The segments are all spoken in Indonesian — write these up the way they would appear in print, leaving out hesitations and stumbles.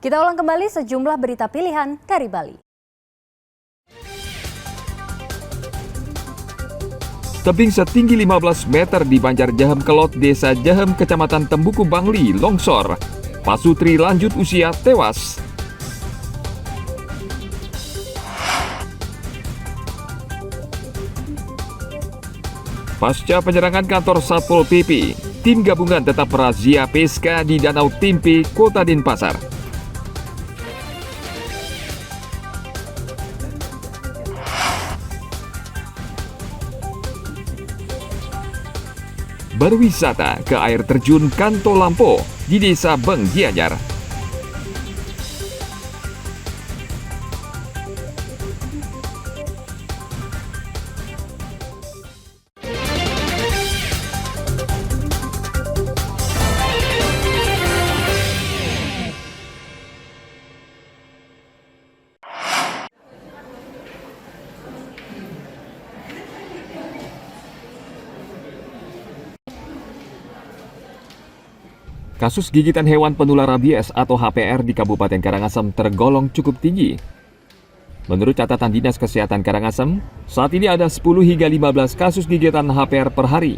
Kita ulang kembali sejumlah berita pilihan dari Bali. Tebing setinggi 15 meter di Banjarjahem Kelot, Desa Jahem, Kecamatan Tembuku, Bangli, longsor. Pasutri lanjut usia tewas. Pasca penyerangan kantor Satpol PP, tim gabungan tetap merazia PSK di Danau Timpe, Kota Denpasar. Berwisata ke air terjun Kanto Lampo di Desa Beng, Gianyar. Kasus gigitan hewan penular rabies atau HPR di Kabupaten Karangasem tergolong cukup tinggi. Menurut catatan Dinas Kesehatan Karangasem, saat ini ada 10 hingga 15 kasus gigitan HPR per hari.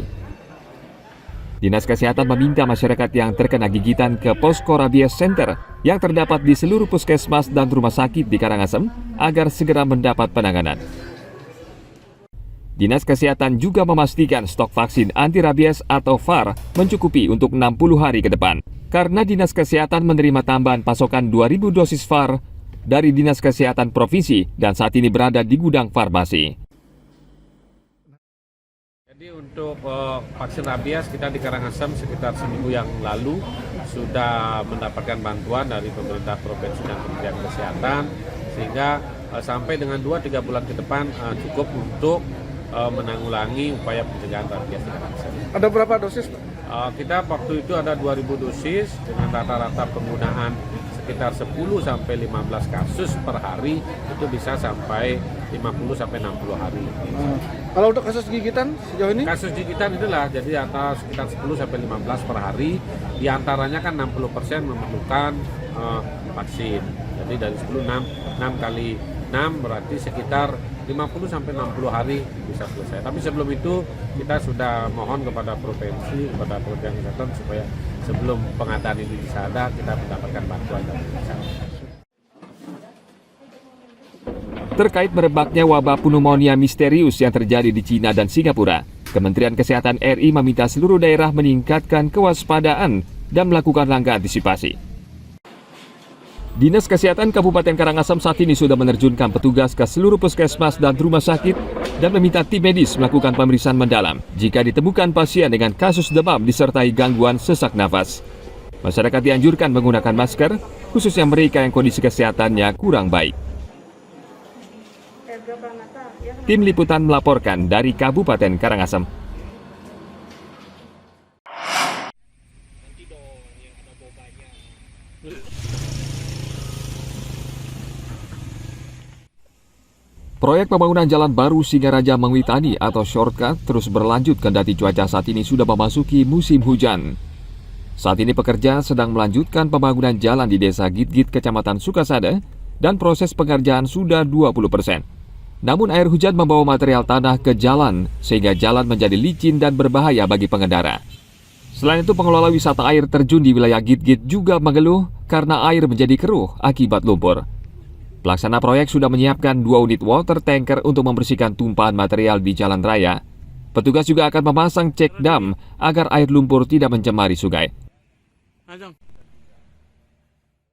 Dinas Kesehatan meminta masyarakat yang terkena gigitan ke Posko Rabies Center yang terdapat di seluruh puskesmas dan rumah sakit di Karangasem agar segera mendapat penanganan. Dinas Kesehatan juga memastikan stok vaksin anti-rabies atau VAR mencukupi untuk 60 hari ke depan. Karena Dinas Kesehatan menerima tambahan pasokan 2.000 dosis VAR dari Dinas Kesehatan Provinsi dan saat ini berada di gudang farmasi. Jadi untuk vaksin rabies kita di Karangasem sekitar seminggu yang lalu sudah mendapatkan bantuan dari pemerintah provinsi dan Kementerian Kesehatan sehingga sampai dengan 2-3 bulan ke depan cukup untuk menanggulangi upaya pencegahan rabies di Karangasem. Ada berapa dosis, Pak? Kita waktu itu ada 2.000 dosis dengan rata-rata penggunaan sekitar 10-15 kasus per hari, itu bisa sampai 50-60 hari. Kalau untuk kasus gigitan sejauh ini? Kasus gigitan itulah, jadi antara sekitar 10-15 per hari, diantaranya kan 60% memerlukan vaksin. Jadi dari 10, 6 kali 6 berarti sekitar 50-60 hari bisa selesai. Tapi sebelum itu kita sudah mohon kepada provinsi, kepada Kementerian Kesehatan supaya sebelum pengadaan ini bisa ada, kita mendapatkan bantuan dari masyarakat. Terkait merebaknya wabah pneumonia misterius yang terjadi di Cina dan Singapura, Kementerian Kesehatan RI meminta seluruh daerah meningkatkan kewaspadaan dan melakukan langkah antisipasi. Dinas Kesehatan Kabupaten Karangasem saat ini sudah menerjunkan petugas ke seluruh puskesmas dan rumah sakit dan meminta tim medis melakukan pemeriksaan mendalam jika ditemukan pasien dengan kasus demam disertai gangguan sesak nafas. Masyarakat dianjurkan menggunakan masker, khususnya mereka yang kondisi kesehatannya kurang baik. Tim Liputan melaporkan dari Kabupaten Karangasem. Proyek pembangunan jalan baru Singaraja Mangwitani atau shortcut terus berlanjut kendati cuaca saat ini sudah memasuki musim hujan. Saat ini pekerja sedang melanjutkan pembangunan jalan di Desa Gitgit, Kecamatan Sukasada, dan proses pengerjaan sudah 20%. Namun air hujan membawa material tanah ke jalan sehingga jalan menjadi licin dan berbahaya bagi pengendara. Selain itu pengelola wisata air terjun di wilayah Gitgit juga mengeluh karena air menjadi keruh akibat lumpur. Pelaksana proyek sudah menyiapkan 2 unit water tanker untuk membersihkan tumpahan material di jalan raya. Petugas juga akan memasang cek dam agar air lumpur tidak mencemari sungai.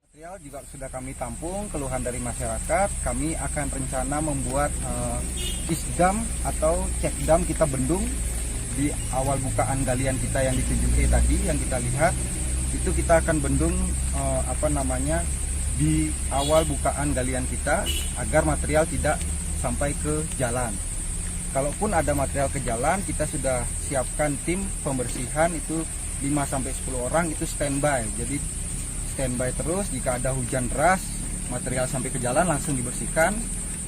Material juga sudah kami tampung keluhan dari masyarakat. Kami akan rencana membuat isdam atau cek dam, kita bendung di awal bukaan galian kita yang di 7E tadi yang kita lihat. Itu kita akan bendung di awal bukaan galian kita agar material tidak sampai ke jalan. Kalaupun ada material ke jalan, kita sudah siapkan tim pembersihan itu 5-10 orang itu standby. Jadi standby terus, jika ada hujan deras, material sampai ke jalan langsung dibersihkan.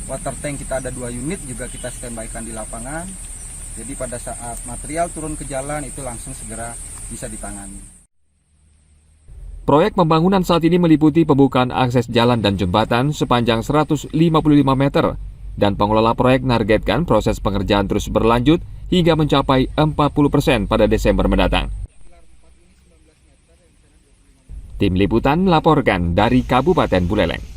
Water tank kita ada 2 unit juga kita standbykan di lapangan. Jadi pada saat material turun ke jalan itu langsung segera bisa ditangani. Proyek pembangunan saat ini meliputi pembukaan akses jalan dan jembatan sepanjang 155 meter dan pengelola proyek menargetkan proses pengerjaan terus berlanjut hingga mencapai 40% pada Desember mendatang. Tim Liputan melaporkan dari Kabupaten Buleleng.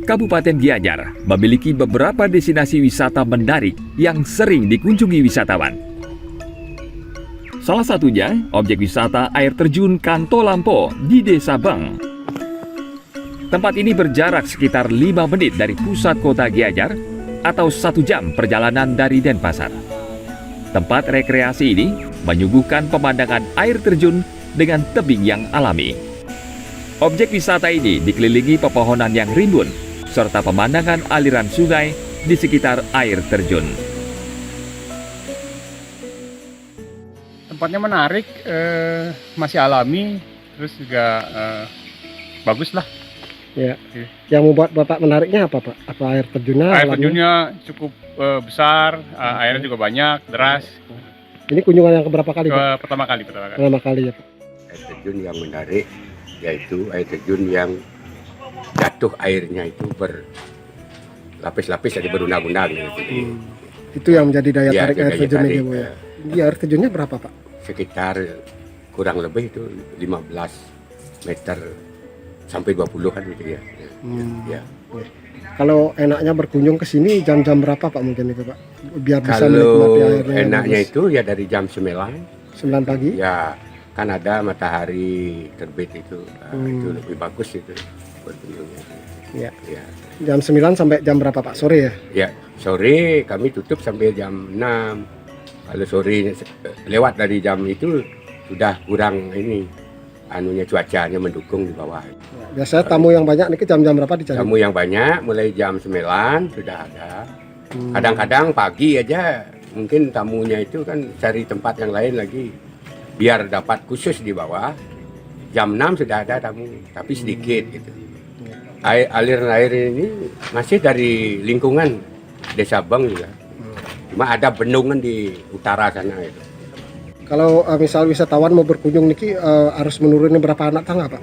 Kabupaten Gianyar memiliki beberapa destinasi wisata menarik yang sering dikunjungi wisatawan. Salah satunya objek wisata air terjun Kantolampo di Desa Beng. Tempat ini berjarak sekitar 5 menit dari pusat kota Gianyar atau 1 jam perjalanan dari Denpasar. Tempat rekreasi ini menyuguhkan pemandangan air terjun dengan tebing yang alami. Objek wisata ini dikelilingi pepohonan yang rimbun serta pemandangan aliran sungai di sekitar air terjun. Tempatnya menarik, masih alami, terus juga bagus lah. Ya. Yang membuat Bapak menariknya apa, Pak? Apa air terjunnya? Air terjunnya cukup besar, airnya juga banyak, deras. Ini kunjungan yang keberapa kali, Pak? Pertama kali. Pertama kali ya, Pak. Air terjun yang menarik yaitu air terjun yang jatuh airnya itu berlapis-lapis, jadi berundang-undang gitu. Itu yang menjadi daya Ya, tarik air daya terjunnya tarik, Bu ya. Di air terjunnya berapa, Pak? Sekitar kurang lebih itu 15 meter sampai 20 kan gitu ya. Ya. Kalau enaknya berkunjung ke sini jam-jam berapa, Pak, mungkin itu, Pak? Biar bisa Kalau menikmati airnya. enaknya bagus. itu ya dari jam 9 pagi. ya, kan ada matahari terbit itu. Itu lebih bagus itu berkunjungnya. Ya. Ya. Jam 9 sampai jam berapa, Pak? Sore ya? Ya, sore kami tutup sampai jam 6. Kalau sore lewat dari jam itu sudah kurang ini cuacanya mendukung di bawah. Biasanya tamu yang banyak nih jam-jam berapa dicari? Tamu yang banyak mulai jam 9 sudah ada. Kadang-kadang pagi aja mungkin tamunya itu kan cari tempat yang lain lagi biar dapat khusus di bawah. Jam 6 sudah ada tamu, tapi sedikit gitu. Aliran air ini masih dari lingkungan Desa Beng juga. Cuma ada bendungan di utara sana itu. Kalau misal wisatawan mau berkunjung niki harus menuruni berapa anak tangga, Pak?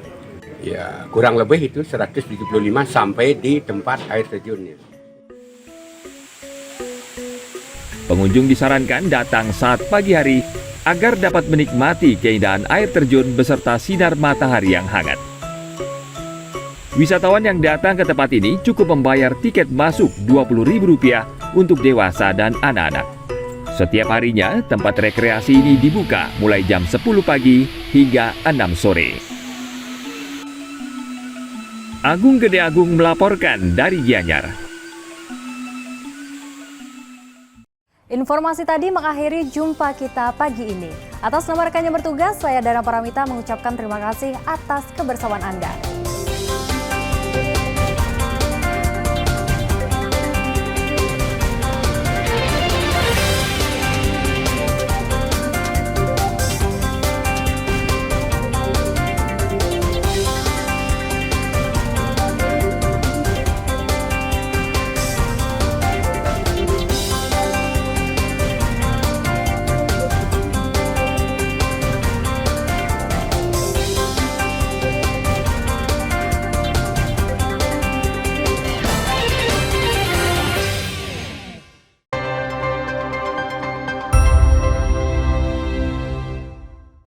Ya, kurang lebih itu 175 sampai di tempat air terjunnya. Pengunjung disarankan datang saat pagi hari agar dapat menikmati keindahan air terjun beserta sinar matahari yang hangat. Wisatawan yang datang ke tempat ini cukup membayar tiket masuk Rp20.000 untuk dewasa dan anak-anak. Setiap harinya, tempat rekreasi ini dibuka mulai jam 10 pagi hingga 6 sore. Agung Gede Agung melaporkan dari Gianyar. Informasi tadi mengakhiri jumpa kita pagi ini. Atas nama rekan yang bertugas, saya Dana Paramita mengucapkan terima kasih atas kebersamaan Anda.